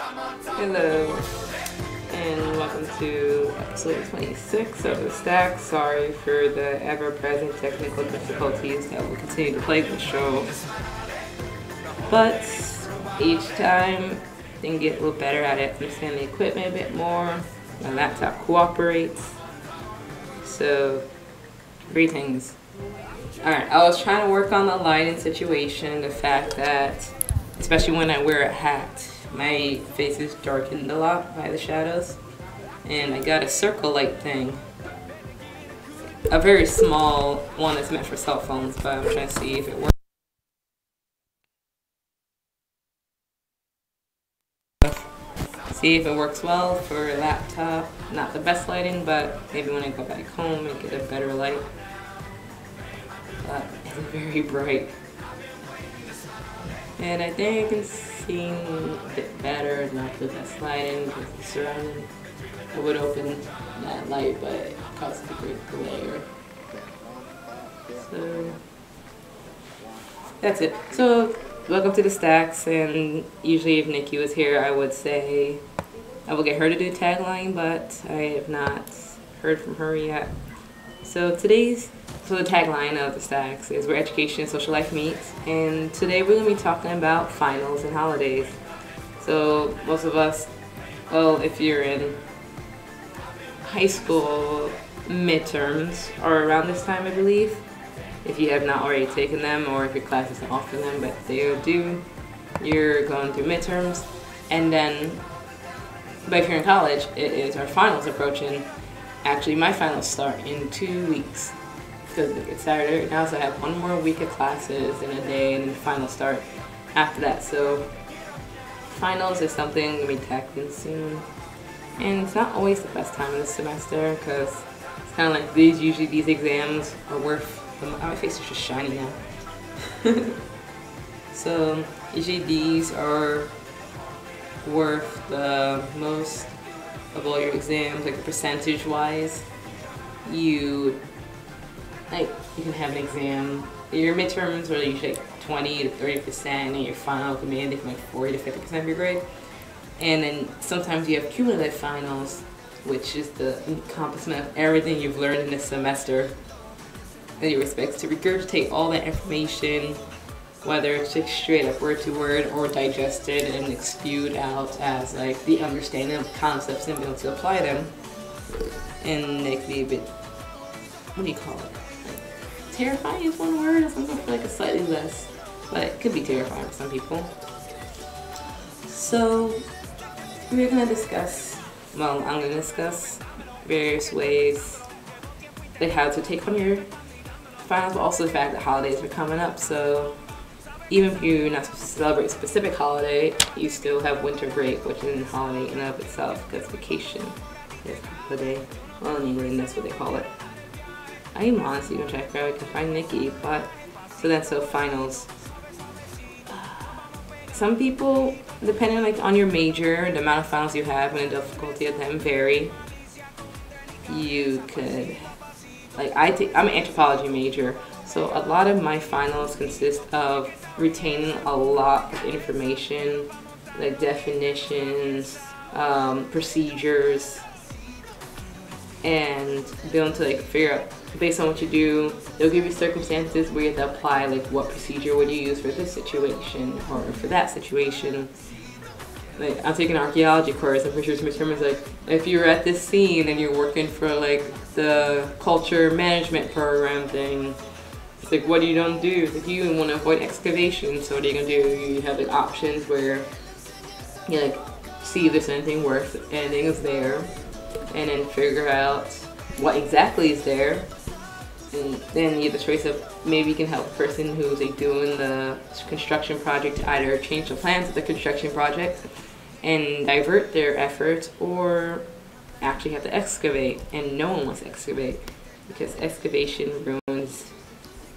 Hello, and welcome to episode 26 of The Stack. Sorry for the ever-present technical difficulties that will continue to plague the show. But each time, I can get a little better at it, understand the equipment a bit more. My laptop cooperates. So, greetings. Alright, I was trying to work on the lighting situation, the fact that, especially when I wear a hat, my face is darkened a lot by the shadows. And I got a circle light thing. A very small one that's meant for cell phones, but I'm trying to see if it works. See if it works well for a laptop. Not the best lighting, but maybe when I go back home and get a better light. But it's very bright. And I think I can see a bit better, not the best lighting because the surrounding. I would open that light, but it causes a great glare. So that's it. So welcome to the Stacks, and usually if Nikki was here, I would say I will get her to do tagline, but I have not heard from her yet. So the tagline of the Stacks is where education and social life meet, and today we're going to be talking about finals and holidays. So most of us, well, if you're in high school, midterms are around this time, I believe, if you have not already taken them or if your class doesn't offer them, but they are due. You're going through midterms, and then, but if you're in college, it is our finals approaching. Actually, my finals start in 2 weeks because it's Saturday right now, so I have one more week of classes in a day, and then the finals start after that. So finals is something I'm going to be tackling soon, and it's not always the best time of the semester because it's kind of like these exams are worth. My face is just shiny now. So usually these are worth the most of all your exams, like percentage wise. You can have an exam. Your midterms are usually like 20 to 30%, and your final can be anything from like 40 to 50% of your grade. And then sometimes you have cumulative finals, which is the encompassment of everything you've learned in this semester. And you're expected to regurgitate all that information, whether it's just straight up word to word or digested and spewed out as like the understanding of concepts and be able to apply them. And they can be a bit, what do you call it? Like, terrifying is one word, or something. I feel like it's slightly less, but it could be terrifying for some people. So we're gonna discuss, well, I'm gonna discuss various ways like how to take on your finals, but also the fact that holidays are coming up. So even if you're not supposed to celebrate a specific holiday, you still have winter break, which is a holiday in and of itself, because vacation is the day. Well, in England, that's what they call it. I am honestly gonna check out if I can find Nikki, but so finals. Some people, depending on your major, the amount of finals you have and the difficulty of them vary. You could, I'm an anthropology major, so a lot of my finals consist of retaining a lot of information, like definitions, procedures, and be able to figure out based on what you do. They'll give you circumstances where you have to apply what procedure would you use for this situation or for that situation. Like, I'm taking an archaeology course. I'm pretty sure it's midterm is if you're at this scene and you're working for the culture management program thing, it's what do you don't do? It's like you want to avoid excavation, so what are you gonna do? You have options where you see if there's anything worth anything is there, and then figure out what exactly is there. And then you have the choice of maybe you can help the person who's doing the construction project to either change the plans of the construction project and divert their efforts, or actually have to excavate, and no one wants to excavate because excavation ruins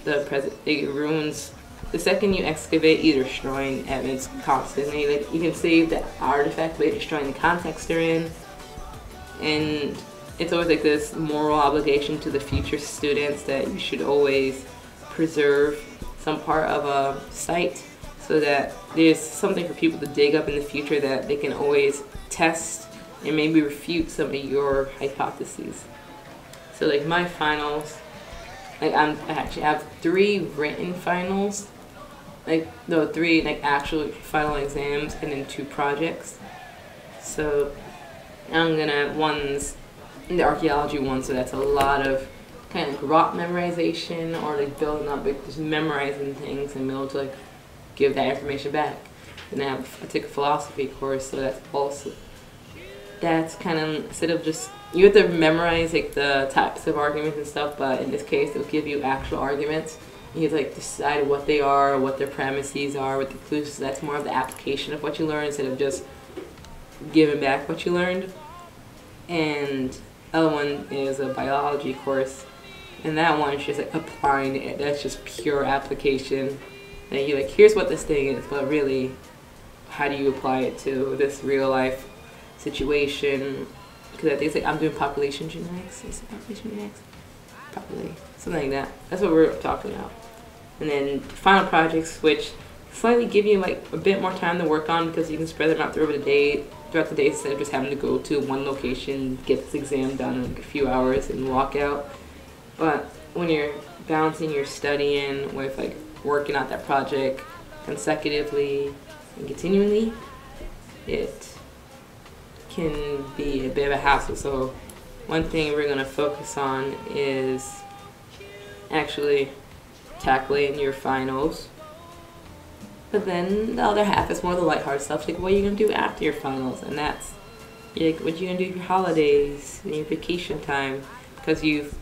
the present. It ruins the second you excavate, you're destroying evidence constantly. You can save the artifact, but you're destroying the context they're in, and it's always this moral obligation to the future students that you should always preserve some part of a site so that there's something for people to dig up in the future that they can always test and maybe refute some of your hypotheses. So like my finals, like I actually have 3 written finals, like no 3 like actual final exams, and then 2 projects. So I'm gonna, one's the archaeology one, so that's a lot of kind of like rock memorization, or like building up, like just memorizing things and being able to like give that information back. Then I took a philosophy course, so that's kind of, instead of just, you have to memorize like the types of arguments and stuff, but in this case it'll give you actual arguments. You have to like decide what they are, what their premises are, what the clues. So that's more of the application of what you learn instead of just giving back what you learned. And the other one is a biology course, and that one is just like applying it. That's just pure application. And you're like, here's what this thing is, but really, how do you apply it to this real life situation? Because I think it's like, I'm doing population genetics. Is it population genetics? Probably something like that. That's what we're talking about. And then final projects, which slightly give you like a bit more time to work on, because you can spread them out throughout the day instead of just having to go to one location, get this exam done in like a few hours and walk out. But when you're balancing your studying with like working out that project consecutively and continually, it can be a bit of a hassle. So one thing we're going to focus on is actually tackling your finals. But then the other half is more the lighthearted stuff, like what are you going to do after your finals, and that's like what you're going to do with your holidays and your vacation time, because you've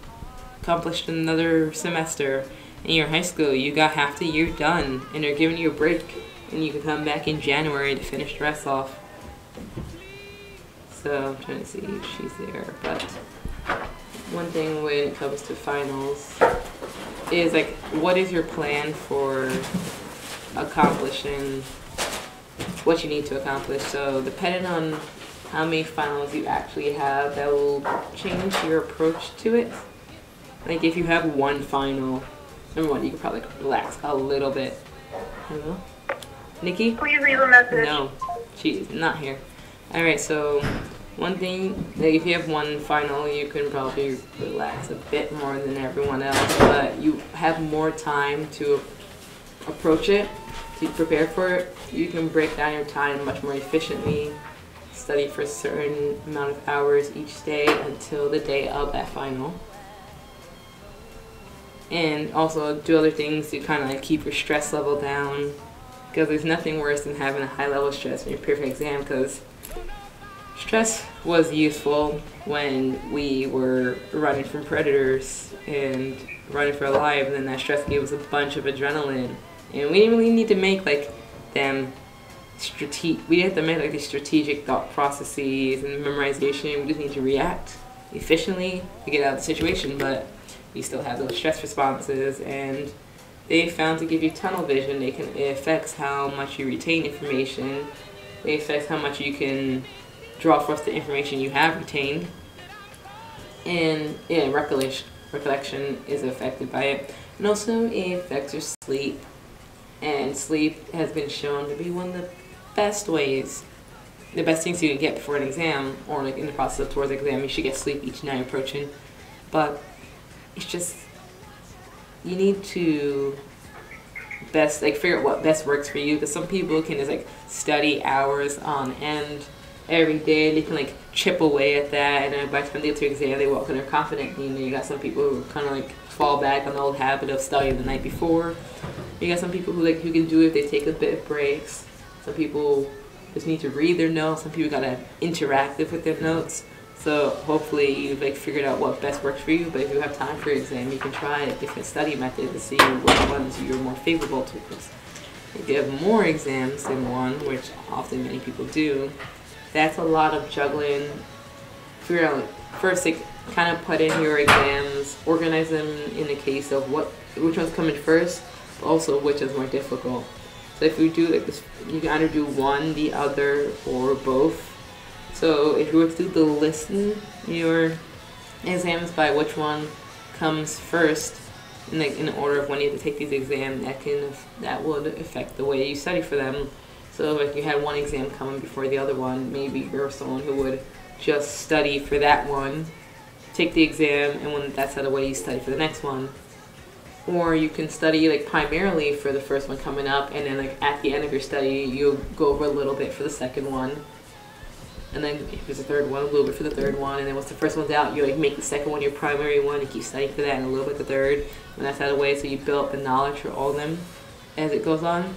accomplished another semester. In your high school, you got half the year done, and they're giving you a break, and you can come back in January to finish the rest off. So I'm trying to see if she's there, but one thing when it comes to finals is like, what is your plan for accomplishing what you need to accomplish? So depending on how many finals you actually have, that will change your approach to it. Like if you have one final, number one, you can probably relax a little bit. Hello? Nikki? Please leave a message. No, she's not here. Alright, so one thing, like if you have one final, you can probably relax a bit more than everyone else, but you have more time to approach it, to prepare for it. You can break down your time much more efficiently, study for a certain amount of hours each day until the day of that final. And also do other things to kind of like keep your stress level down, because there's nothing worse than having a high level of stress when you prepare for an exam, because stress was useful when we were running from predators and running for our lives, and then that stress gave us a bunch of adrenaline. And we didn't really need to make like them we have to make like these strategic thought processes and memorization. We just need to react efficiently to get out of the situation, but you still have those stress responses, and they found to give you tunnel vision. It affects how much you retain information. It affects how much you can draw from the information you have retained. And yeah, recollection is affected by it. And also it affects your sleep. And sleep has been shown to be one of the best things you can get before an exam, or like in the process of towards the exam. You should get sleep each night approaching. But it's just, you need to figure out what best works for you, because some people can just like study hours on end every day, and they can like chip away at that, and then by the time they get to exam, they walk in there confident. And you got some people who kind of like fall back on the old habit of studying the night before. You got some people who can do it if they take a bit of breaks. Some people just need to read their notes. Some people gotta interactive with their notes. So hopefully you've like figured out what best works for you. But if you have time for your exam, you can try a different study method to see which ones you're more favorable to. If you have more exams than one, which often many people do, that's a lot of juggling. Figure out first, like, kind of put in your exams, organize them in the case of which one's coming first, but also which is more difficult. So if you do like this, you can either do one, the other, or both. So if you were to do the listen your exams by which one comes first, and like in order of when you have to take these exams, that would affect the way you study for them. So like you had one exam coming before the other one, maybe you're someone who would just study for that one, take the exam, and when that's out of the way, you study for the next one. Or you can study like primarily for the first one coming up, and then like at the end of your study, you'll go over a little bit for the second one. And then if there's a third one, a little bit for the third one, and then once the first one's out, you like make the second one your primary one and keep studying for that, and a little bit the third when that's out of the way, so you build up the knowledge for all of them as it goes on.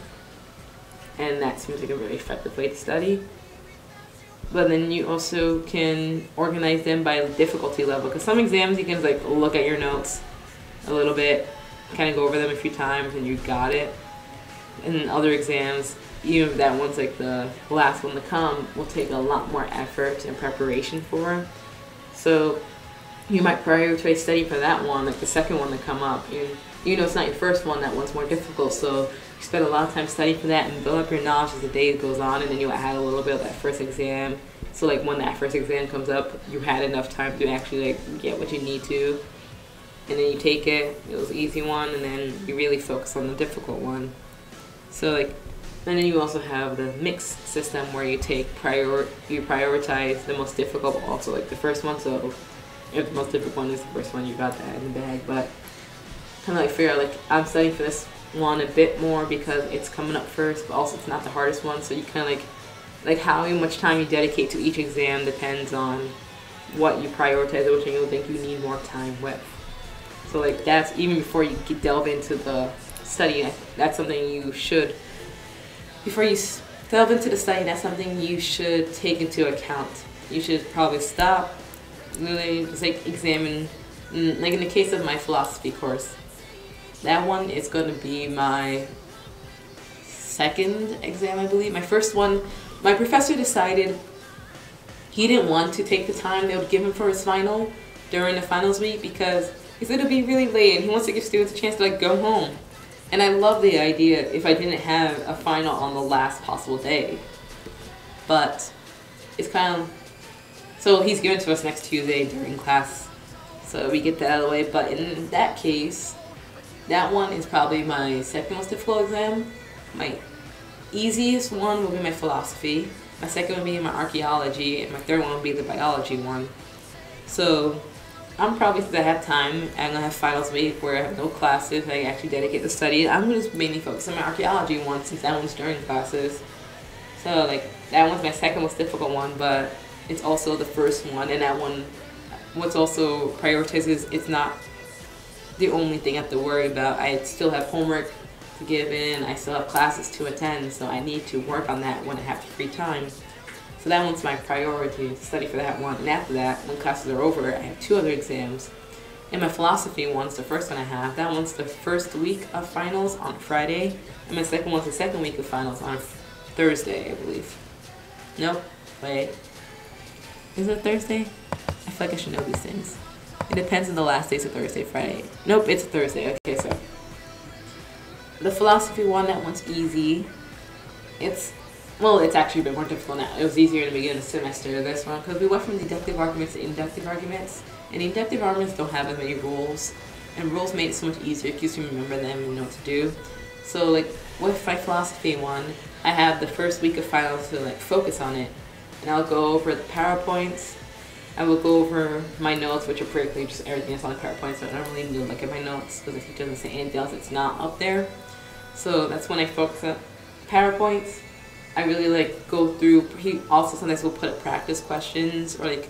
And that seems like a really effective way to study. But then you also can organize them by difficulty level, because some exams you can like look at your notes a little bit, kind of go over them a few times and you got it. And other exams, even if that one's like the last one to come, will take a lot more effort and preparation for. So you might prioritize study for that one, like the second one to come up. And you know it's not your first one, that one's more difficult, so you spend a lot of time studying for that and build up your knowledge as the day goes on, and then you add a little bit of that first exam. So like when that first exam comes up, you had enough time to actually like get what you need to. And then you take it, it was an easy one, and then you really focus on the difficult one. So like, and then you also have the mixed system where you prioritize the most difficult, but also like the first one. So if the most difficult one is the first one, you got that in the bag. But kind of like figure out like I'm studying for this one a bit more because it's coming up first, but also it's not the hardest one. So you kind of like how much time you dedicate to each exam depends on what you prioritize, which you think you need more time with. So like that's even before you delve into the study. That's something you should, before you delve into the study, that's something you should take into account. You should probably stop, really just like examine, like in the case of my philosophy course, that one is going to be my second exam, I believe. My first one, my professor decided he didn't want to take the time they would give him for his final during the finals week because he said it'd be really late and he wants to give students a chance to like go home. And I love the idea if I didn't have a final on the last possible day. But it's kind of, so he's given to us next Tuesday during class, so we get that out of the way. But in that case, that one is probably my second most difficult exam. My easiest one will be my philosophy. My second would be my archaeology, and my third one would be the biology one. So I'm probably, since I have time, I'm gonna have finals week where I have no classes, I actually dedicate to study. I'm gonna just mainly focus on my archaeology one since that one's during classes. So like that one's my second most difficult one, but it's also the first one, and that one, what's also prioritized is it's not the only thing I have to worry about. I still have homework to give in, I still have classes to attend, so I need to work on that when I have free time. So that one's my priority, to study for that one. And after that, when classes are over, I have two other exams. And my philosophy one's the first one I have. That one's the first week of finals on Friday. And my second one's the second week of finals on Thursday, I believe. Nope, wait. Is it Thursday? I feel like I should know these things. It depends on the last days of Thursday, Friday. Nope, it's Thursday. Okay, so the philosophy one, that one's easy. Well, it's actually a bit more difficult now. It was easier in the beginning of the semester, this one, because we went from deductive arguments to inductive arguments. And inductive arguments don't have as many rules. And rules made it so much easier because you remember them and know what to do. So, like, with my philosophy one, I have the first week of finals to, like, focus on it. And I'll go over the PowerPoints. I will go over my notes, which are practically just everything that's on the PowerPoint, so I don't really need to look at my notes, because if it doesn't say anything else, it's not up there. So that's when I focus on PowerPoints. I really like go through. He also sometimes will put up practice questions or like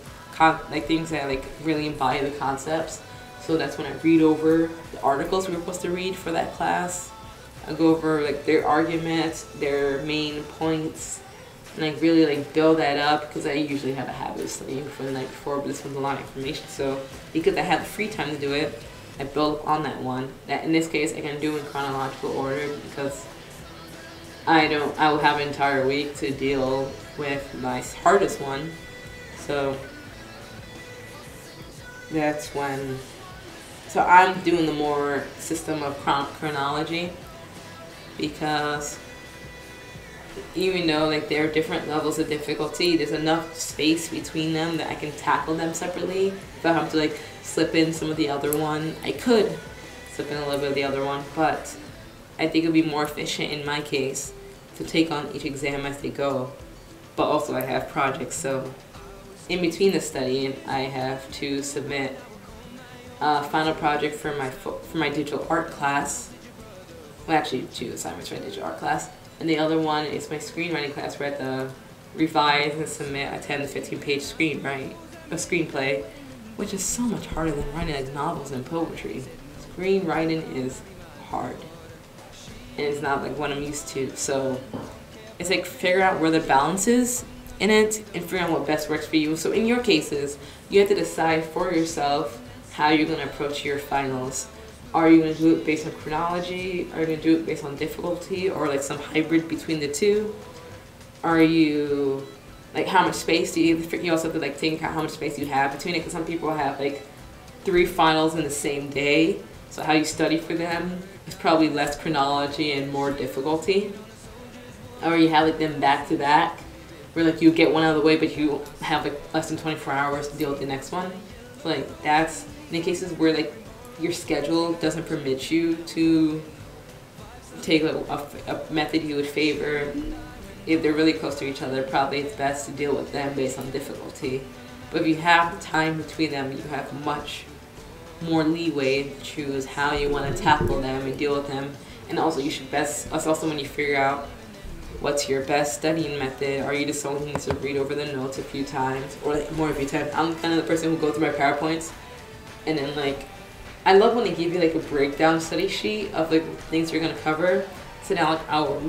things that like really embody the concepts. So that's when I read over the articles we were supposed to read for that class. I go over like their arguments, their main points, and I really like build that up because I usually have a habit of studying for the night before, but this one's a lot of information. So because I have the free time to do it, I build on that one. That in this case I can do in chronological order because I will have an entire week to deal with my hardest one. So that's when, so I'm doing the more system of chronology, because even though like there are different levels of difficulty, there's enough space between them that I can tackle them separately. If I have to like slip in some of the other one, I could. So slip in a little bit of the other one, but I think it would be more efficient in my case to take on each exam as they go. But also I have projects, so in between the studying, I have to submit a final project for my digital art class. Well, actually 2 assignments for my digital art class, and the other one is my screenwriting class where I have to revise and submit a 10 to 15 page screenplay, which is so much harder than writing like novels and poetry. Screenwriting is hard, and it's not like what I'm used to. So it's like figure out where the balance is in it and figure out what best works for you. So in your cases, you have to decide for yourself how you're going to approach your finals. Are you going to do it based on chronology? Are you going to do it based on difficulty, or like some hybrid between the two? Are you, like, how much space do you also have to like think how much space you have between it, because some people have like 3 finals in the same day, so how you study for them is probably less chronology and more difficulty. Or you have like them back to back, where like you get one out of the way but you have like less than 24 hours to deal with the next one. So like that's in the cases where like your schedule doesn't permit you to take like a method you would favor. If they're really close to each other, probably it's best to deal with them based on difficulty. But if you have the time between them, you have much more leeway to choose how you want to tackle them and deal with them. And also that's also when you figure out what's your best studying method. Are you just someone who needs to read over the notes a few times, or like more of a few times? I'm kind of the person who goes through my PowerPoints, and then like, I love when they give you like a breakdown study sheet of like things you're gonna cover. So now like I'll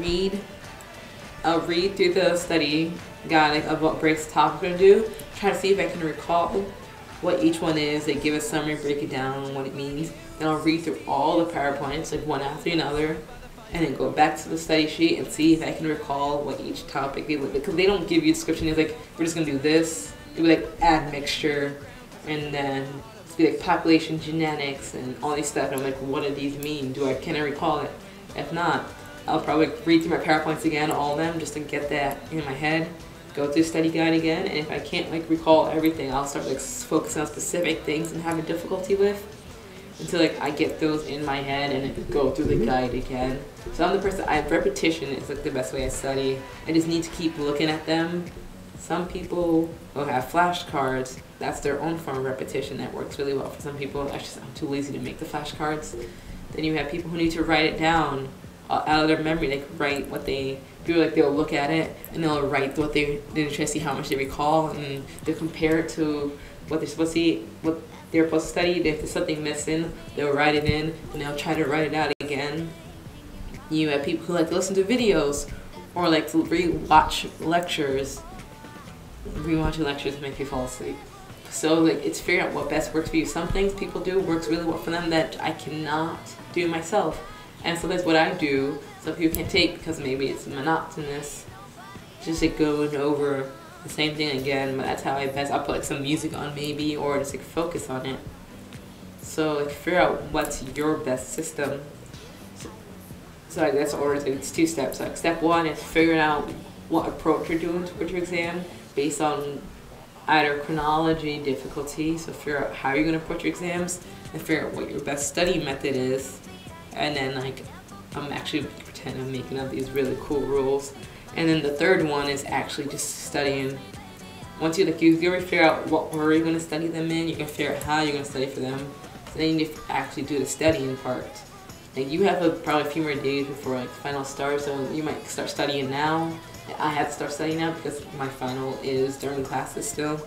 read through the study guide like of what breaks the topic I'm gonna do, try to see if I can recall what each one is. They give a summary, break it down, what it means. Then I'll read through all the PowerPoints like one after another, and then go back to the study sheet and see if I can recall what each topic is, because they don't give you a description. It's like, we're just gonna do this. It would like admixture, and then it's be like population genetics and all these stuff. And I'm like, what do these mean? Can I recall it? If not, I'll probably read through my PowerPoints again, all of them, just to get that in my head. Go through the study guide again, and if I can't like recall everything, I'll start like focusing on specific things and having difficulty with, until like I get those in my head and then go through the guide again. So I'm the person, repetition is like the best way I study. I just need to keep looking at them. Some people will have flashcards. That's their own form of repetition that works really well for some people. I'm too lazy to make the flashcards. Then you have people who need to write it down out of their memory. They can write what they do, like they'll look at it and they'll write what they're trying to see how much they recall, and they'll compare it to what they're supposed to see, what they're supposed to study. If there's something missing, they'll write it in and they'll try to write it out again. You have people who like to listen to videos or like to rewatch lectures. Rewatching lectures make you fall asleep. So like it's figuring out what best works for you. Some things people do works really well for them that I cannot do myself. And so that's what I do. Some people can't take because maybe it's monotonous. Just like going over the same thing again, but that's how I'll put like some music on maybe, or just like focus on it. So like figure out what's your best system. So like that's the order. It's 2 steps. Like step 1 is figuring out what approach you're doing towards your exam based on either chronology, difficulty. So figure out how you're going to approach your exams and figure out what your best study method is. And then like I'm actually pretending I'm making up these really cool rules. And then the third one is actually just studying. Once you already figure out what order you're going to study them in, you can figure out how you're going to study for them. So then you need to actually do the studying part. Like you have probably a few more days before like final starts, so you might start studying now. I have to start studying now because my final is during classes still.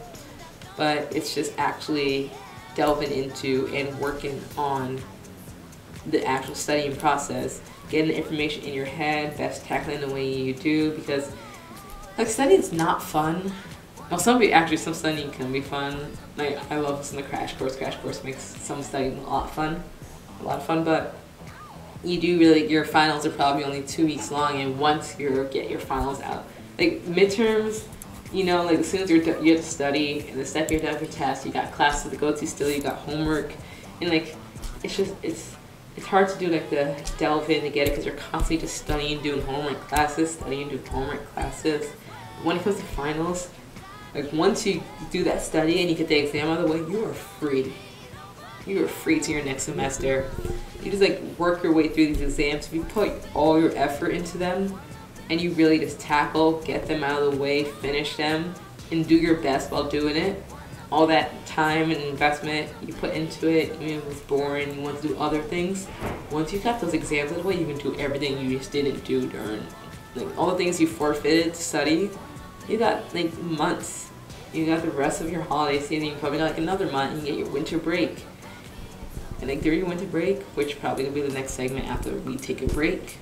But it's just actually delving into and working on the actual studying process, getting the information in your head, best tackling the way you do, because like studying is not fun. Well, some studying can be fun. Like I love listening to Crash Course. Crash Course makes some studying a lot of fun, but you do really, your finals are probably only 2 weeks long, and once you get your finals out, like midterms, you know, like as soon as you have to study, and the step you're done with your test, you got classes to go to still, you got homework, and like it's hard to do like the delve in to get it because you're constantly just studying, doing homework classes. But when it comes to finals, like once you do that study and you get the exam out of the way, you are free. You are free to your next semester. you just like work your way through these exams. If you put all your effort into them and you really just tackle, get them out of the way, finish them, and do your best while doing it, all that time and investment you put into it, even if it's boring, you want to do other things, once you got those exams out of the way, you can do everything you just didn't do during, like all the things you forfeited to study. You got like months. You got the rest of your holiday season, you probably got like another month, and you get your winter break. And like during your winter break, which probably will be the next segment after we take a break,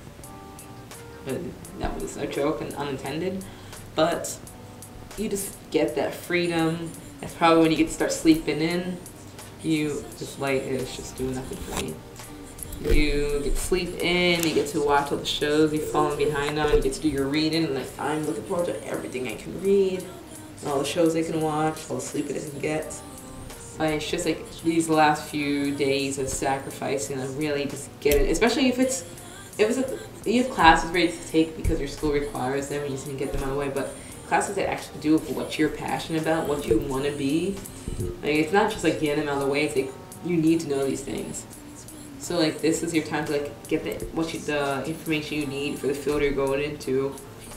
but that was a joke and unintended, but you just get that freedom. That's probably when you get to start sleeping in. This light is just doing nothing for me. You get to sleep in, you get to watch all the shows you've fallen behind on, you get to do your reading, and like I'm looking forward to everything I can read, all the shows I can watch, all the sleep I can get. It's just like these last few days of sacrificing and really just get it, especially if you have classes ready to take because your school requires them and you just need to get them out of the way, but classes that actually do with what you're passionate about, what you want to be. Like it's not just like getting them out of the way, it's like you need to know these things. So like this is your time to like get the information you need for the field you're going into.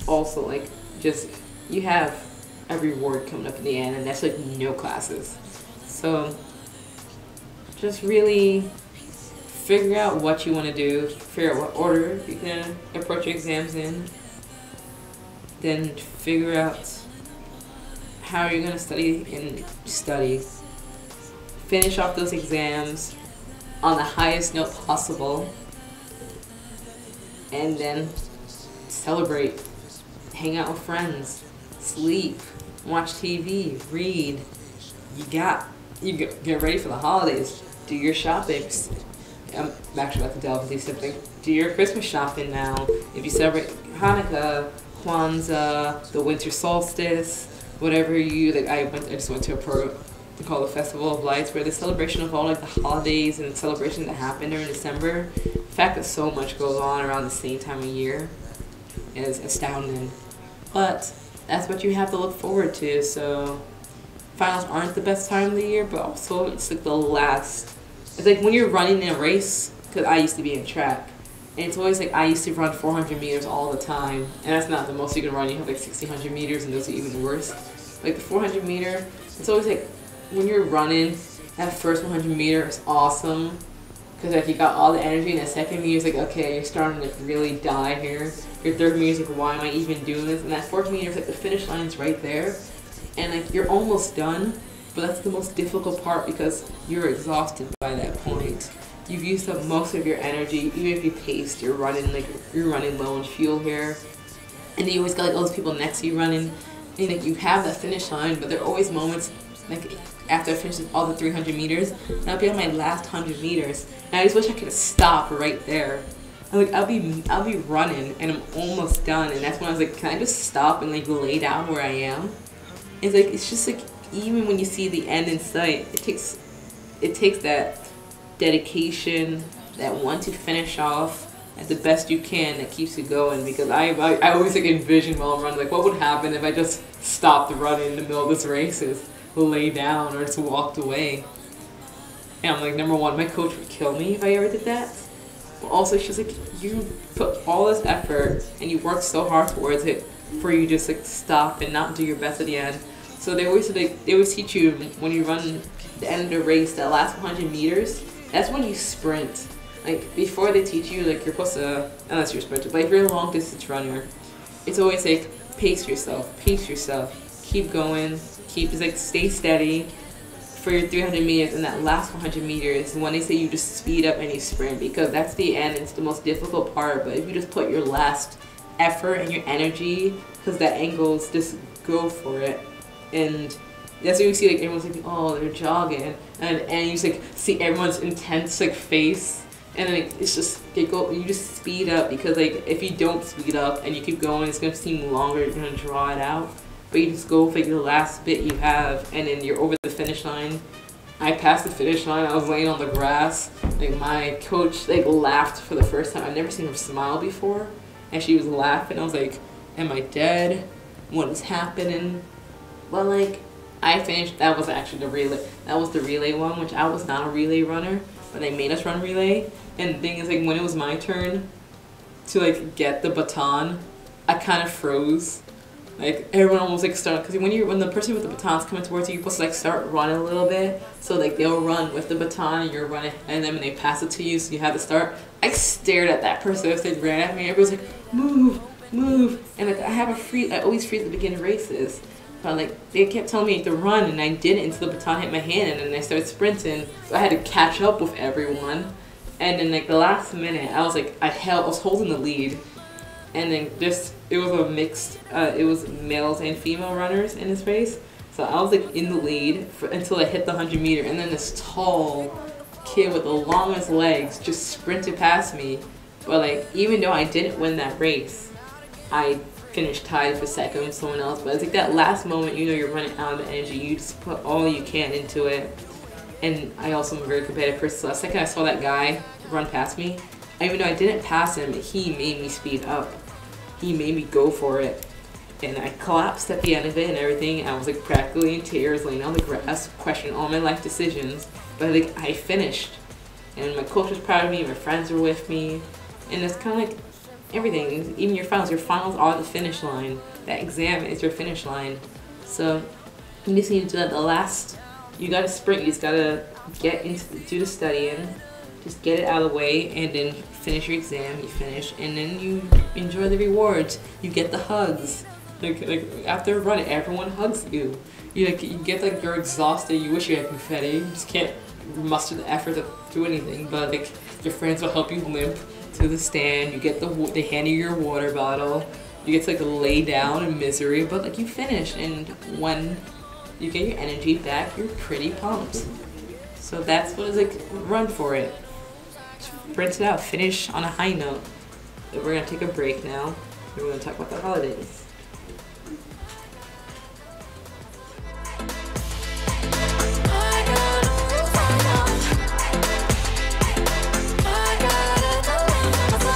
Also like just you have a reward coming up in the end, and that's like no classes. So just really figure out what you want to do, figure out what order you're going to approach your exams in, then figure out how you're going to study, finish off those exams on the highest note possible, and then celebrate, hang out with friends, sleep, watch TV, read. You get ready for the holidays, do your shoppings. I'm actually about to delve into something. Do your Christmas shopping now. If you celebrate Hanukkah, Kwanzaa, the winter solstice, whatever you like. I just went to a program called the Festival of Lights, where the celebration of all like the holidays and celebrations that happen during December. The fact that so much goes on around the same time of year is astounding. But that's what you have to look forward to. So finals aren't the best time of the year, but also it's like the last. It's like when you're running in a race, because I used to be in track, and it's always like I used to run 400 meters all the time, and that's not the most you can run. You have like 1600 meters, and those are even worse. Like the 400 meter, it's always like when you're running, that first 100 meter is awesome, because like you got all the energy, and that second meter is like, okay, you're starting to like really die here. Your third meter is like, why am I even doing this? And that fourth meter is like the finish line is right there, and like you're almost done. But that's the most difficult part because you're exhausted by that point. You've used up most of your energy. Even if you paced, you're running low on fuel here, and then you always got like all those people next to you running, and like you have that finish line. But there are always moments like after I finish all the 300 meters, and I'll be on my last 100 meters, and I just wish I could have stopped right there. I'll be running, and I'm almost done, and that's when I was like, can I just stop and like lay down where I am? It's just like. Even when you see the end in sight, it takes that dedication, that want to finish off at the best you can that keeps you going. Because I always like envision while I'm running, like what would happen if I just stopped running in the middle of this race, is lay down or just walked away. And I'm like, number one, my coach would kill me if I ever did that. But also she's like, you put all this effort and you work so hard towards it for you just like stop and not do your best at the end. So they always teach you when you run the end of the race, that last 100 meters, that's when you sprint. Like before they teach you, like you're supposed to, unless you're a sprinter, but if you're a long distance runner, it's always like pace yourself, keep going, just like stay steady for your 300 meters, and that last 100 meters, when they say you just speed up and you sprint, because that's the end, it's the most difficult part. But if you just put your last effort and your energy, because that angles, just go for it. And that's when you see like everyone's like, oh, they're jogging, and you just like see everyone's intense like face, and like it's just you just speed up, because like if you don't speed up and you keep going, it's gonna seem longer, you're gonna draw it out. But you just go for like the last bit you have, and then you're over the finish line. I passed the finish line, I was laying on the grass, like my coach like laughed for the first time. I've never seen her smile before, and she was laughing. I was like, am I dead? What is happening? But like I finished, that was actually the relay one, which I was not a relay runner. but they made us run relay. And the thing is, like, when it was my turn to like get the baton, I kind of froze. Like everyone almost like started, because when the person with the baton's coming towards you, you're supposed to like start running a little bit. So like they'll run with the baton and you're running, and then when they pass it to you, so you have to start. I stared at that person as they ran at me. Everyone's like, move, move, and like I always freeze at the beginning of races. But like they kept telling me to run, and I didn't until the baton hit my hand, and then I started sprinting. So I had to catch up with everyone. And then like the last minute, I was holding the lead. And then it was a mixed, it was males and female runners in this race. So I was like in the lead until I hit the 100-meter, and then this tall kid with the longest legs just sprinted past me. But like, even though I didn't win that race, I finished tied for second with someone else. But it's like that last moment, you know, you're running out of energy, you just put all you can into it. And I also am a very competitive person, so the second I saw that guy run past me, even though I didn't pass him, he made me speed up. He made me go for it. And I collapsed at the end of it and everything. I was like practically in tears, laying on the grass, questioning all my life decisions. But like, I finished. And my coach was proud of me, my friends were with me. And it's kind of like everything, even your finals are the finish line. That exam is your finish line. So you just need to do that the last, you gotta sprint, you just gotta do the studying. Just get it out of the way, and then finish your exam. You finish, and then you enjoy the rewards. You get the hugs. Like after a run, everyone hugs you. You get like you're exhausted. You wish you had confetti. You just can't muster the effort to do anything. But like your friends will help you limp to the stand. You get they hand you your water bottle. You get to like lay down in misery. But like you finish, and when you get your energy back, you're pretty pumped. So that's what it's like. Run for it. Sprint it out, finish on a high note. We're gonna take a break now, and we're gonna talk about the holidays.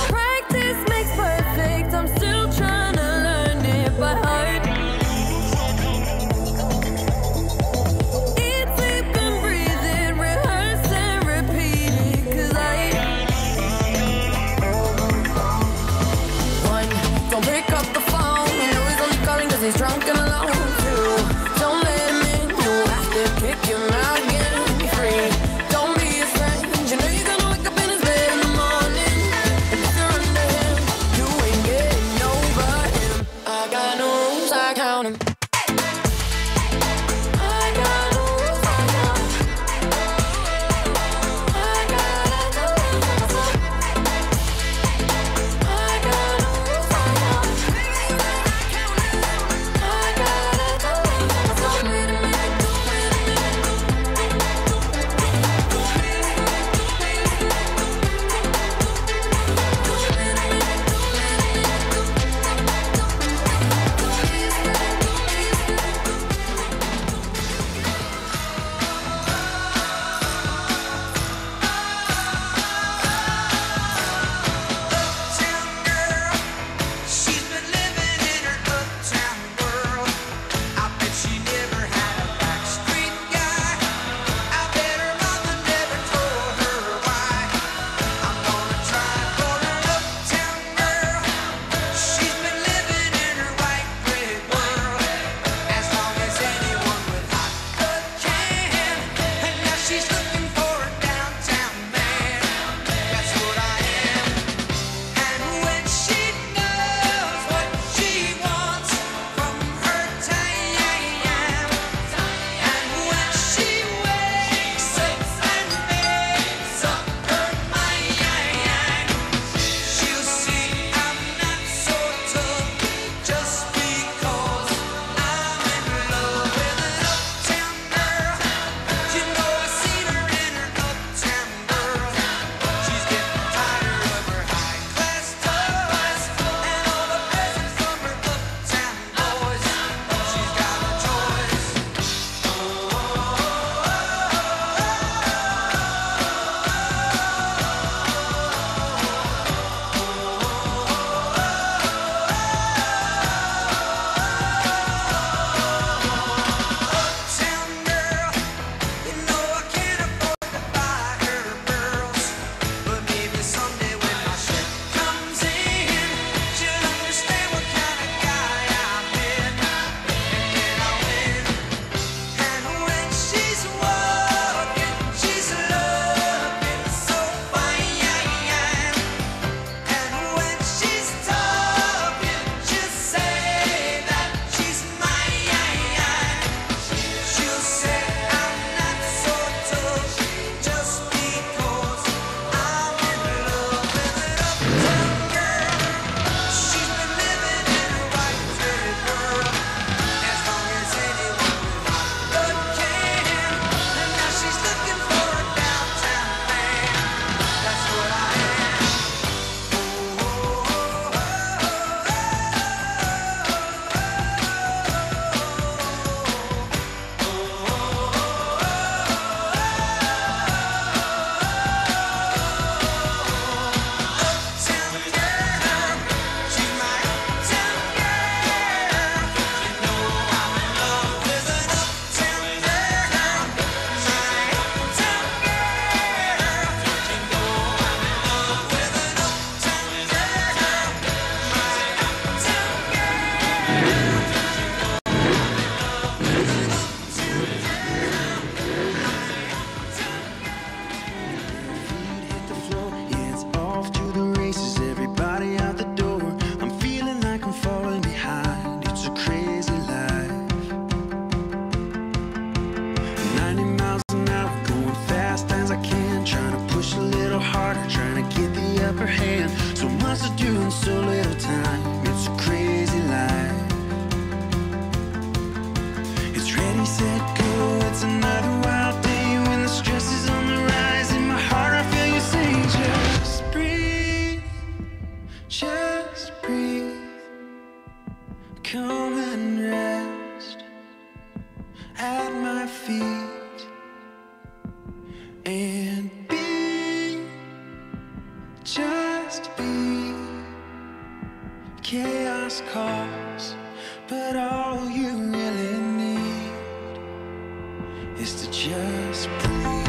Practice makes perfect. I'm still trying to learn it by heart. Eat, sleep, and breathe it, rehearse and repeat it, 'cause don't pick up the phone. just be. Chaos calls, but all you really need is to just breathe.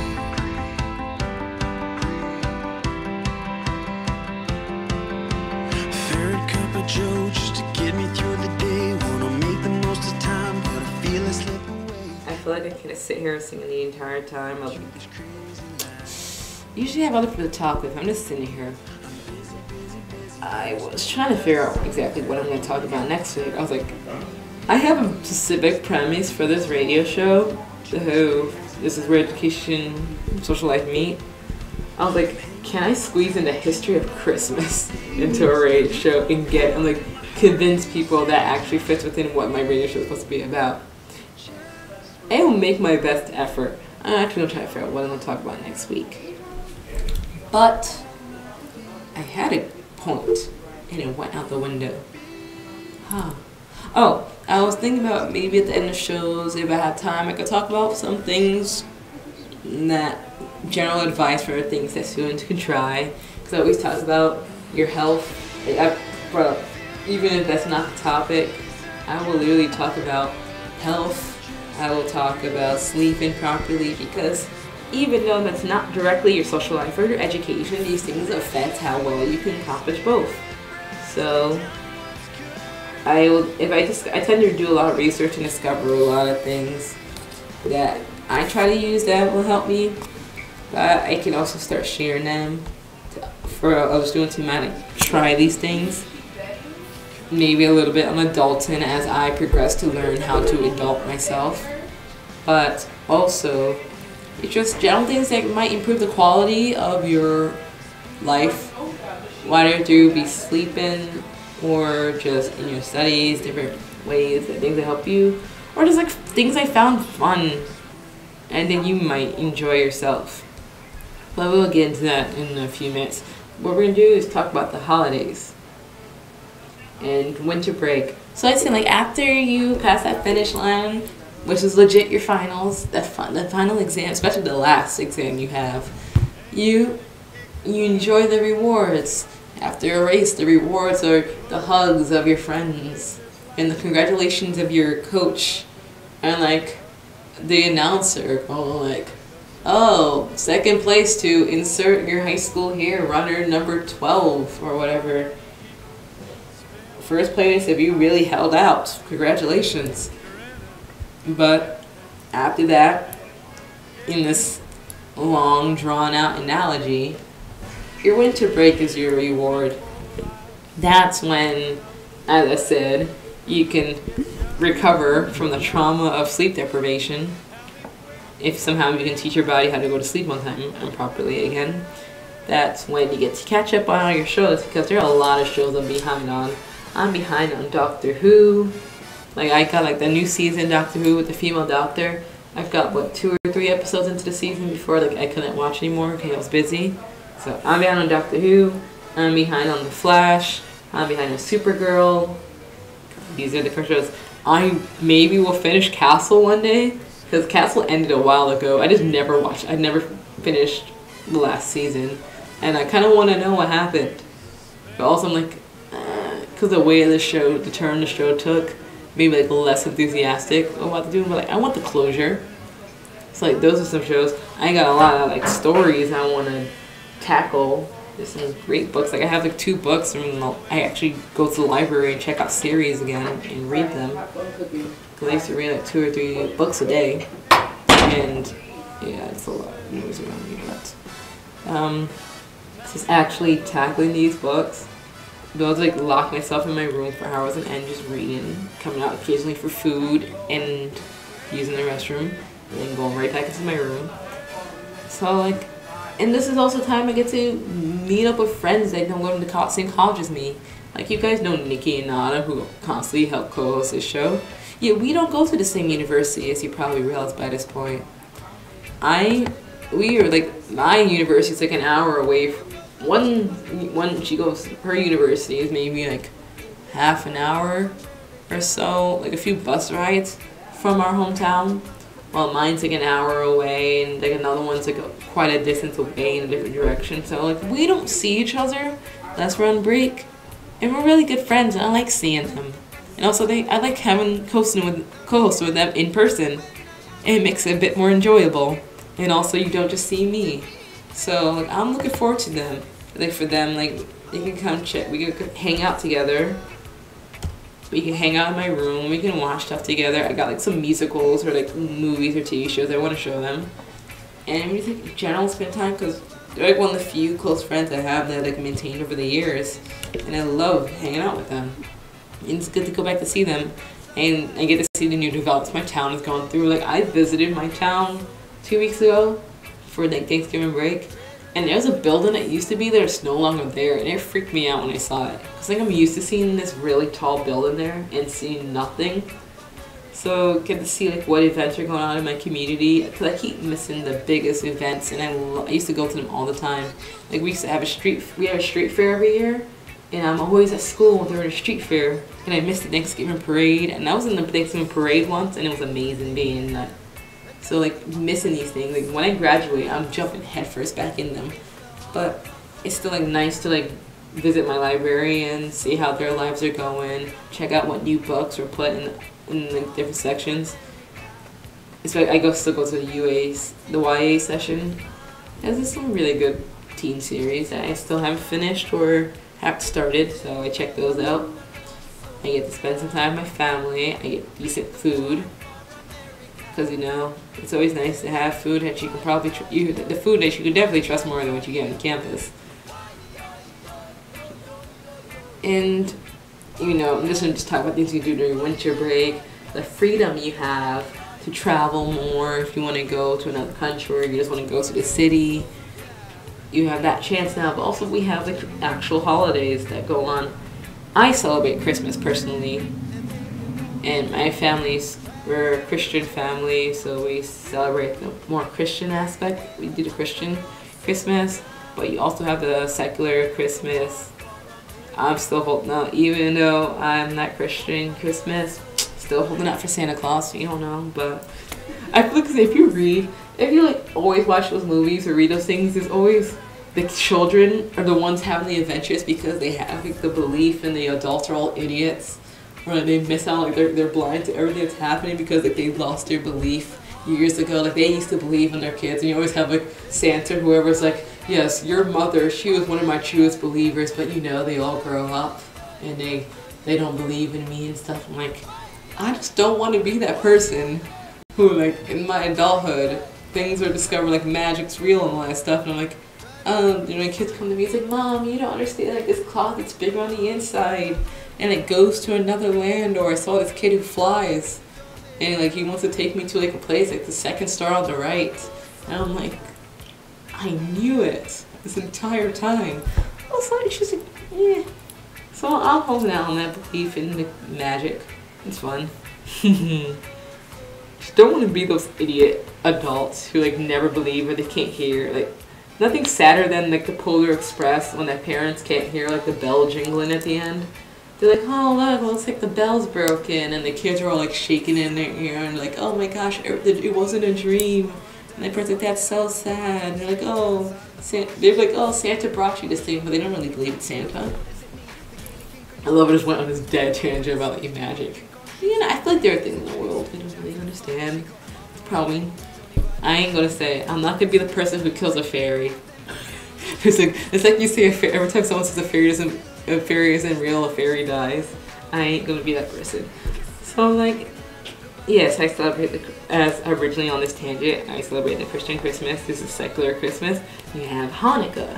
Third cup of Joe just to get me through the day. Wanna make the most of time, but I feel it slip away. I feel like I can just sit here singing the entire time. Usually I have other people to talk with. I'm just sitting here. I was trying to figure out exactly what I'm going to talk about next week. I was like, I have a specific premise for this radio show. This is where education and social life meet. I was like, can I squeeze in the history of Christmas into a radio show and like convince people that actually fits within what my radio show is supposed to be about? I will make my best effort. I'm actually going to try to figure out what I'm going to talk about next week. But I had a point and it went out the window. Oh, I was thinking about maybe at the end of shows, if I had time, I could talk about some things that general advice for things that students can try. Because I always talk about your health. Like I brought up, even if that's not the topic, I will literally talk about health. I will talk about sleeping properly, because even though that's not directly your social life or your education, these things affect how well you can accomplish both. So I tend to do a lot of research and discover a lot of things that I try to use that will help me. But I can also start sharing them for other students who might try these things. Maybe a little bit on adulting as I progress to learn how to adult myself. But also, it's just general things that might improve the quality of your life, whether through be sleeping or just in your studies, different ways, things that help you, or just like things I found fun and that you might enjoy yourself. But we'll get into that in a few minutes. What we're gonna do is talk about the holidays and winter break. So I'd say like after you pass that finish line, which is legit your finals, the final exam, especially the last exam you have, you enjoy the rewards. After a race, the rewards are the hugs of your friends and the congratulations of your coach and like the announcer going like, oh, second place to insert your high school here, runner number 12 or whatever. First place if you really held out, congratulations. But after that, in this long drawn out analogy, your winter break is your reward. That's when, as I said, you can recover from the trauma of sleep deprivation. If somehow you can teach your body how to go to sleep on time and properly again. That's when you get to catch up on all your shows, because there are a lot of shows I'm behind on. I'm behind on Doctor Who. Like I got like the new season Doctor Who with the female doctor. I've got what 2 or 3 episodes into the season before like I couldn't watch anymore because I was busy. So I'm behind on Doctor Who. I'm behind on The Flash. I'm behind on Supergirl. These are the first shows. I maybe will finish Castle one day, because Castle ended a while ago. I just never watched. I never finished the last season, and I kind of want to know what happened. But also I'm like, because the way the turn the show took, maybe like less enthusiastic about what to do. But like I want the closure. So like those are some shows. I got a lot of like stories I want to tackle. There's some great books. Like I have like 2 books, and I actually go to the library and check out series again and read them. Because I used to read like 2 or 3 books a day, and yeah, it's a lot of noise around me. But just actually tackling these books. I'll like lock myself in my room for hours on end just reading, coming out occasionally for food and using the restroom, and then going right back into my room. So like, and this is also time I get to meet up with friends that don't go to the same college as me. Like you guys know Nikki and Nada, who constantly help co-host this show. Yeah, we don't go to the same university, as you probably realize by this point. We are like, my university is like an hour away. One she goes, her university is maybe like half an hour or so, like a few bus rides from our hometown, while mine's like an hour away, and like another one's like a quite a distance away in a different direction. So like we don't see each other unless we're on break, and we're really good friends, and I like seeing them. And also I like having co-hosting with them in person. It makes it a bit more enjoyable. And also you don't just see me. So like I'm looking forward to them. Like for them, like they can come check, we can hang out together. We can hang out in my room, we can watch stuff together. I got like some musicals or like movies or TV shows I want to show them. And we just like general spend time, because they're like one of the few close friends I have that I like maintained over the years. And I love hanging out with them. And it's good to go back to see them. And I get to see the new developments my town has gone through. Like I visited my town 2 weeks ago for like Thanksgiving break. And there's a building that used to be there that's no longer there, and it freaked me out when I saw it. Cause like I'm used to seeing this really tall building there and seeing nothing. So get to see like what events are going on in my community. Cause I keep missing the biggest events, and I used to go to them all the time. Like we used to have a street fair every year, and I'm always at school during a street fair, and I missed the Thanksgiving parade. And I was in the Thanksgiving parade once, and it was amazing being in that. So like missing these things, like when I graduate, I'm jumping headfirst back in them. But it's still like nice to like visit my librarian, see how their lives are going, check out what new books were put in like different sections. It's like still go to the YA session. There's some really good teen series that I still haven't finished or haven't started, so I check those out. I get to spend some time with my family. I get decent food. Because you know, it's always nice to have food that you can probably the food that you can definitely trust more than what you get on campus. And you know, I'm just gonna talk about things you do during winter break, the freedom you have to travel more if you want to go to another country or you just want to go to the city. You have that chance now, but also we have like actual holidays that go on. I celebrate Christmas personally, and my family's. We're a Christian family, so we celebrate the more Christian aspect. We do the Christian Christmas, but you also have the secular Christmas. I'm still holding out, even though I'm not Christian Christmas, still holding out for Santa Claus. You don't know, but I feel like if you like always watch those movies or read those things, there's always the children are the ones having the adventures because they have like the belief, and the adults are all idiots. Or like, they miss out, like they're blind to everything that's happening because like they lost their belief years ago. Like they used to believe in their kids, and you always have like Santa, whoever's like, yes, your mother, she was one of my truest believers, but you know, they all grow up and they don't believe in me and stuff. I'm like, I just don't want to be that person who like in my adulthood things are discovered like magic's real and all that stuff, and I'm like, you know, kids come to me, it's like, Mom, you don't understand, like this cloth, it's bigger on the inside and it goes to another land. Or I saw this kid who flies and like he wants to take me to like a place like the second star on the right, and I'm like, I knew it this entire time. Also, it's just like, yeah. So I'm holding out on that belief in the magic. It's fun. Just don't want to be those idiot adults who like never believe or they can't hear. Like nothing sadder than like the Polar Express when their parents can't hear like the bell jingling at the end. They're like, oh look, well, it's like the bell's broken, and the kids are all like shaking in their ear and like, oh my gosh, it wasn't a dream. And the parents like, that's so sad. And they're like, oh, they're like, oh, Santa brought you this thing, but they don't really believe it's Santa. I love it. I just went on this dead tangent about like magic. You know, I feel like there are things in the world we don't really understand. It's probably, I ain't gonna say, I'm not gonna be the person who kills a fairy. It's like you say every time someone says a fairy isn't real, a fairy dies. I ain't gonna be that person. So like, yes, I celebrate as originally on this tangent, I celebrate the Christian Christmas. This is secular Christmas. You have Hanukkah,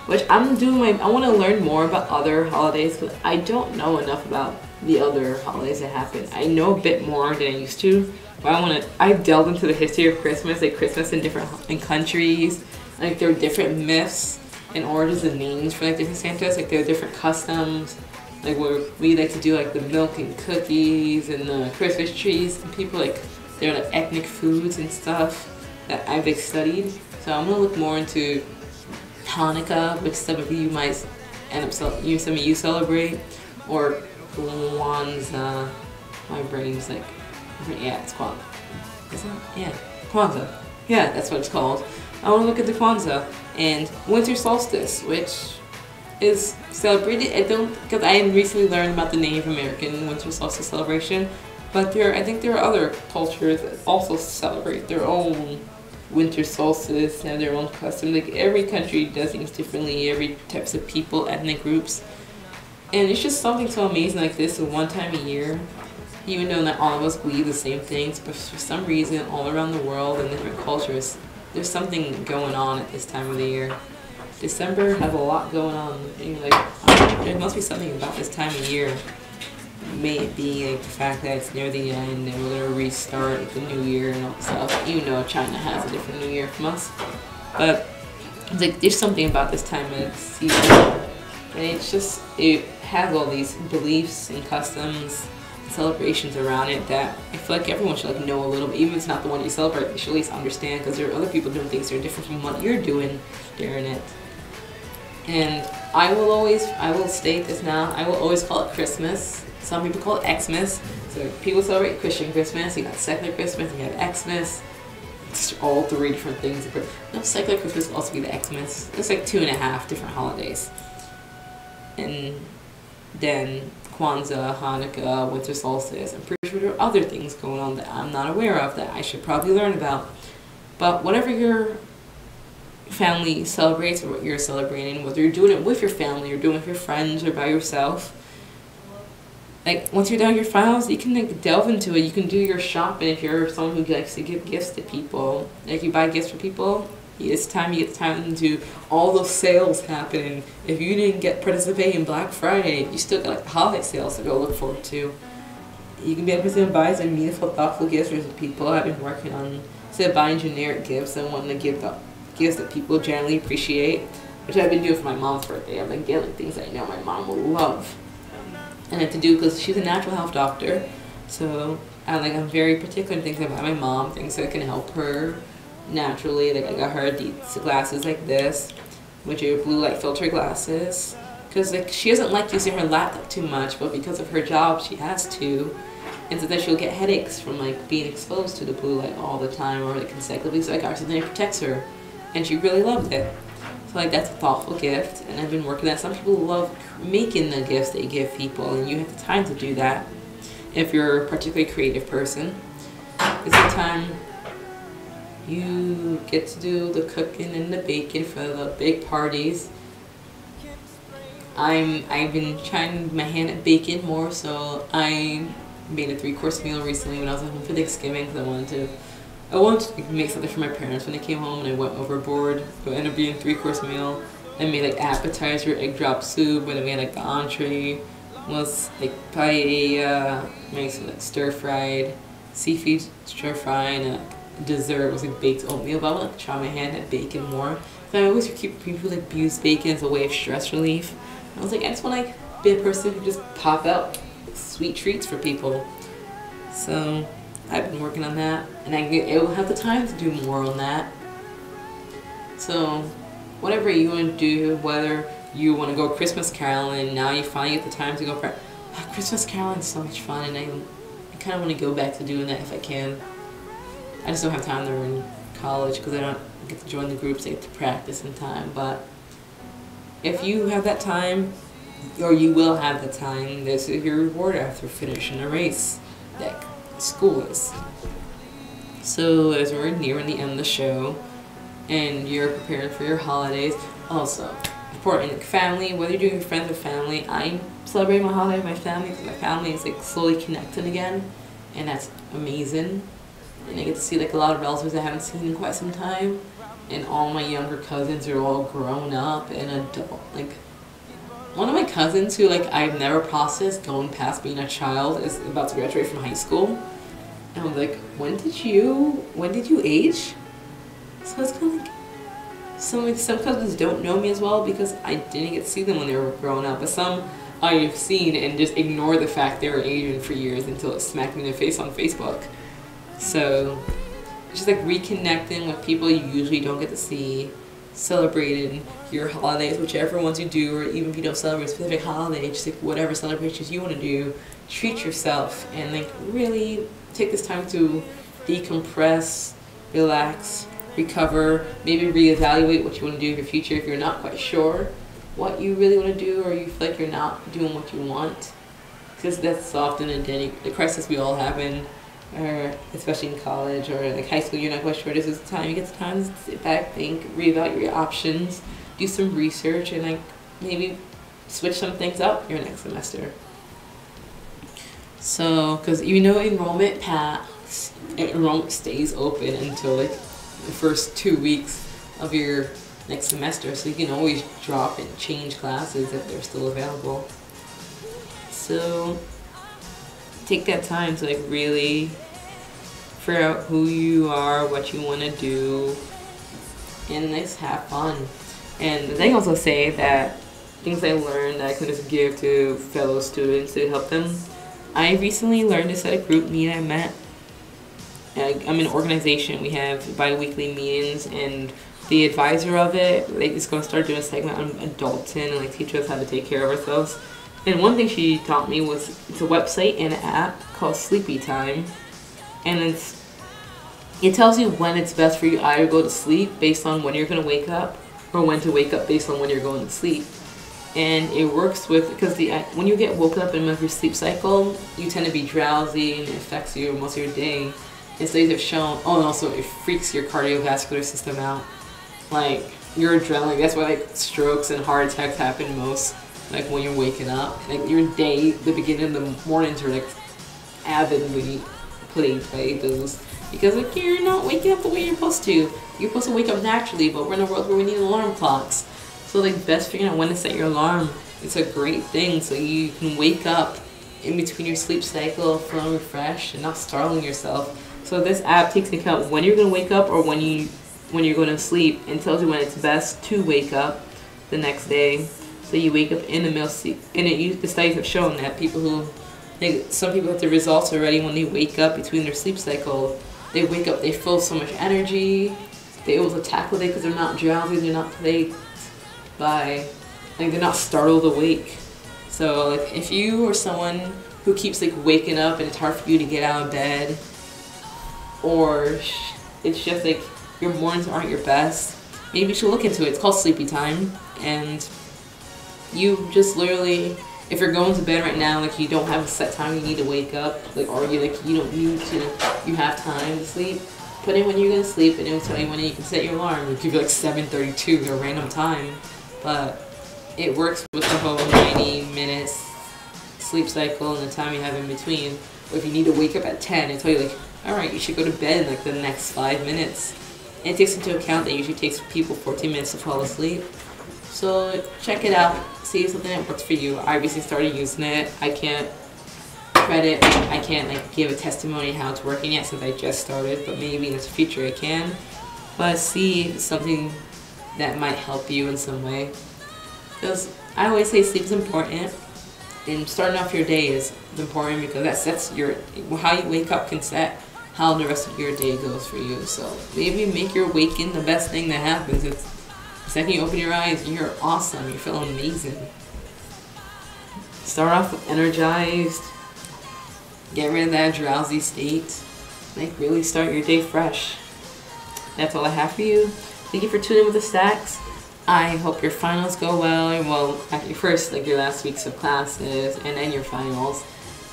which I want to learn more about other holidays because I don't know enough about the other holidays that happen. I know a bit more than I used to, but I delved into the history of Christmas, like Christmas in countries, like there are different myths and origins and names for like different Santas, like there are different customs, like where we like to do like the milk and cookies and the Christmas trees, and people like they're like ethnic foods and stuff that I've like studied. So I'm gonna look more into Hanukkah, which some of you might end up some of you celebrate, or Kwanzaa. My brain's like, yeah, it's Kwanzaa. Is it? Yeah, Kwanzaa. Yeah, that's what it's called. I want to look at the Kwanzaa and winter solstice, which is celebrated. Because I recently learned about the Native American winter solstice celebration, but I think there are other cultures that also celebrate their own winter solstice and their own custom. Like every country does things differently, every types of people, ethnic groups, and it's just something so amazing like this one time a year. Even though not all of us believe the same things, but for some reason, all around the world and different cultures, there's something going on at this time of the year. December has a lot going on, and you're like, oh, there must be something about this time of year. May it be like the fact that it's near the end and we're gonna restart with the new year and all that stuff. Even though China has a different new year from us, but it's like there's something about this time of season, and it has all these beliefs and customs, celebrations around it that I feel like everyone should like know a little bit. Even if it's not the one you celebrate, they should at least understand, because there are other people doing things that are different from what you're doing during it. And I will state this now, I will always call it Christmas. Some people call it Xmas. So people celebrate Christian Christmas, you got secular Christmas, and you have Xmas. It's all three different things. No, secular Christmas will also be the Xmas. It's like 2.5 different holidays. And then Kwanzaa, Hanukkah, winter solstice. I'm pretty sure there are other things going on that I'm not aware of that I should probably learn about. But whatever your family celebrates or what you're celebrating, whether you're doing it with your family or doing it with your friends or by yourself, like once you're done your files, you can like delve into it. You can do your shopping if you're someone who likes to give gifts to people. Like you buy gifts for people, it's time you get time to all those sales happening. If you didn't participate in Black Friday, you still got like holiday sales to go look forward to. You can be able to buy some meaningful, thoughtful gifts for people. I've been working on, instead of buying generic gifts, and wanting to give the gifts that people generally appreciate, which I've been doing for my mom's birthday. I've been getting things that I know my mom will love. And I have to do because she's a natural health doctor, so I'm very particular in things about my mom, things that can help her naturally. Like I got her these glasses like this, which are blue light filter glasses, because like she doesn't like using her laptop too much, but because of her job she has to, and so then she'll get headaches from like being exposed to the blue light all the time or like consecutively. So I got her something that protects her, and she really loved it. So like that's a thoughtful gift, and I've been working that. Some people love making the gifts they give people, and you have the time to do that. If you're a particularly creative person, it's the time you get to do the cooking and the baking for the big parties. I've been trying my hand at baking more, so I made a 3-course meal recently when I was home for Thanksgiving, because I wanted to make something for my parents when they came home, and I went overboard. So it ended up being a 3-course meal. I made like appetizer, egg drop soup, and I made like the entree was like paella, made some like stir-fried seafood stir-fry, and a dessert was like baked oatmeal. But I would like to try my hand at bacon more. So I always keep people like abuse bacon as a way of stress relief. I was like, I just want to like be a person who just pop out sweet treats for people. So I've been working on that, and I will have the time to do more on that. So whatever you want to do, whether you want to go Christmas caroling, now you finally get the time to go. Christmas caroling is so much fun, and I kind of want to go back to doing that if I can. I just don't have time to in college because I don't get to join the groups. I get to practice in time. But if you have that time, or you will have the time, this is your reward after finishing a race that school is. So as we're nearing the end of the show and you're preparing for your holidays, also important, like family, whether you're doing with friends or family, I celebrate my holiday with my family because my family is like slowly connecting again, and that's amazing. And I get to see like a lot of relatives I haven't seen in quite some time, and all my younger cousins are all grown up and adult. Like one of my cousins who like I've never processed going past being a child is about to graduate from high school, and I'm like, when did you age? So it's kind of like some cousins don't know me as well because I didn't get to see them when they were growing up, but some I've seen and just ignore the fact they were Asian for years until it smacked me in the face on Facebook. So just like reconnecting with people you usually don't get to see, celebrating your holidays, whichever ones you do, or even if you don't celebrate a specific holiday, just like whatever celebrations you want to do, treat yourself and like really take this time to decompress, relax, recover, maybe reevaluate what you want to do in your future if you're not quite sure what you really want to do, or you feel like you're not doing what you want. Because that's often the crisis we all have in, or especially in college or like high school, you're not quite sure. This is the time you get the time to sit back, think, reevaluate your options, do some research, and like maybe switch some things up your next semester. So, because you know enrollment stays open until like the first 2 weeks of your next semester, so you can always drop and change classes if they're still available. So take that time to like really figure out who you are, what you want to do, and just have fun. And I also say that things I learned that I can just give to fellow students to help them. I recently learned to set a group meet I met. I'm in an organization. We have bi-weekly meetings, and the advisor of it, like, is going to start doing a segment on adulting and like teach us how to take care of ourselves. And one thing she taught me was it's a website and an app called Sleepy Time, and it tells you when it's best for you to either go to sleep based on when you're going to wake up, or when to wake up based on when you're going to sleep. And it works with, because when you get woken up in the middle of your sleep cycle, you tend to be drowsy and it affects you most of your day. And studies have shown, oh, and also it freaks your cardiovascular system out. Like, your adrenaline, that's why like strokes and heart attacks happen most, like when you're waking up. Like your day, the beginning of the mornings are like avidly plagued by those, because like you're not waking up the way you're supposed to. You're supposed to wake up naturally, but we're in a world where we need alarm clocks. So like best figuring out when to set your alarm, it's a great thing, so you can wake up in between your sleep cycle feeling refreshed and not startling yourself. So this app takes into account when you're going to wake up or when you're going to sleep, and tells you when it's best to wake up the next day. So you wake up in the middle of sleep. And the studies have shown that people who, like, some people have the results already when they wake up between their sleep cycle. They wake up, they feel so much energy, they're able to tackle it because they're not drowsy, they're not plagued by, like, they're not startled awake. So like if you are someone who keeps like waking up and it's hard for you to get out of bed, or it's just like your mornings aren't your best, maybe you should look into it. It's called Sleepy Time, and you just literally, if you're going to bed right now, like you don't have a set time you need to wake up, like, or you don't need to, you have time to sleep, put in when you're gonna sleep, and it'll tell you when you can set your alarm. It'll give you like 7:32, a random time, but it works with the whole 90 minutes sleep cycle and the time you have in between. Or if you need to wake up at 10, it'll tell you like, alright, you should go to bed in like the next 5 minutes. And it takes into account that it usually takes people 14 minutes to fall asleep. So check it out, see if something that works for you. I recently started using it. I can't like give a testimony how it's working yet since I just started, but maybe in the future I can. But see if it's something that might help you in some way. Because I always say sleep is important, and starting off your day is important because that sets how you wake up can set how the rest of your day goes for you. So maybe make your waking the best thing that happens. It's the second you open your eyes, you're awesome, you feel amazing. Start off with energized, get rid of that drowsy state, like really start your day fresh. That's all I have for you. Thank you for tuning in with the Stacks. I hope your finals go well, after your last weeks of classes, and then your finals,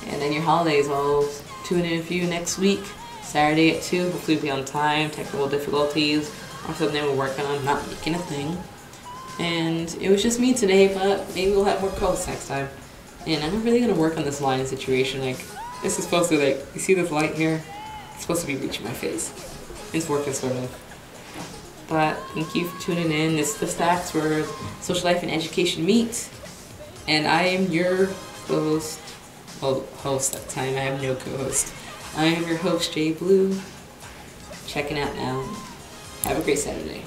and then your holidays. I'll tune in with you next week, Saturday at 2, hopefully be on time. Technical difficulties or something we're working on, not making a thing. And it was just me today, but maybe we'll have more co-hosts next time. And I'm really going to work on this lighting situation. Like, this is supposed to, like, you see this light here? It's supposed to be reaching my face. It's working sort of. But thank you for tuning in. This is the Stacks where social life and education meet. And I am your co-host. Well, host at the time. I have no co-host. I am your host, Jay Blue. Checking out now. Have a great Saturday.